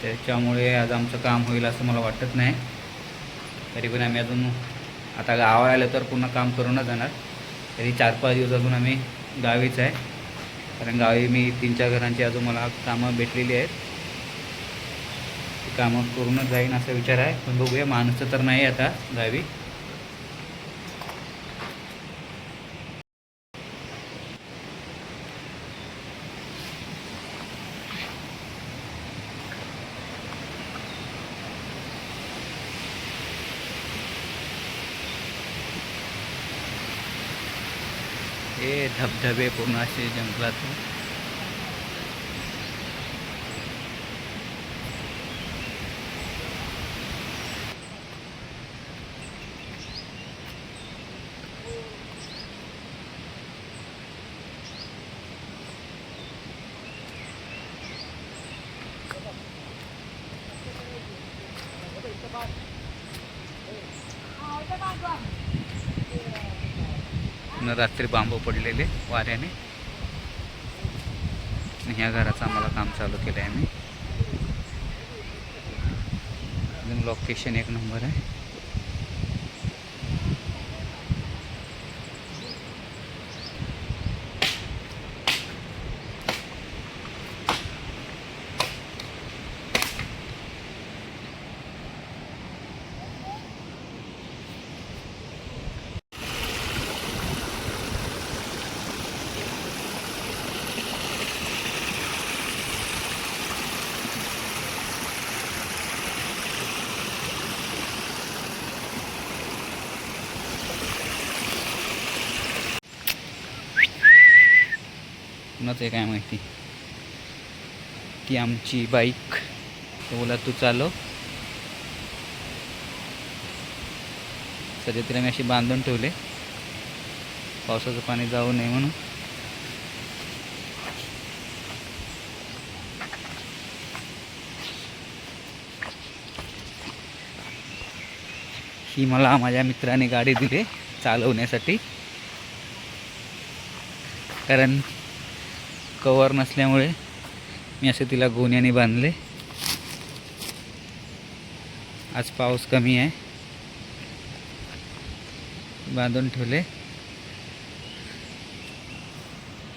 त्याच्यामुळे आज आमचं काम होईल असं मला वाटत नाही. तरी पण आम्ही अजून आता गावाला आलं तर पुन्हा काम करूनच जाणार. तरी 4-5 दिवस अजून आम्ही गावीच आहे, कारण गावी मी 3-4 घरांची अजून मला कामं भेटलेली आहेत. ती कामं करूनच जाईन असा विचार आहे. पण बघूया, माणूस तर नाही आता गावी. हे धबधबे पूर्ण असे जंगलात. रात्री बांबू पडलेले वाऱ्याने. ह्या घराचं आम्हाला काम चालू केलं आहे आम्ही. लोकेशन एक नंबर आहे. कुणाचं आहे काय माहिती. ती आमची बाईक. तो बोला तू चालव. सध्या तिला मी अशी बांधून ठेवले, पावसाचं पाणी जाऊ नये म्हणून. ही मला माझ्या मित्राने गाडी दिली चालवण्यासाठी, कारण कवर नसल्यामुळे मी असे तिला गोण्याने बांधले. आज पाऊस कमी आहे, बांधून ठेवले.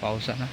पाऊस आला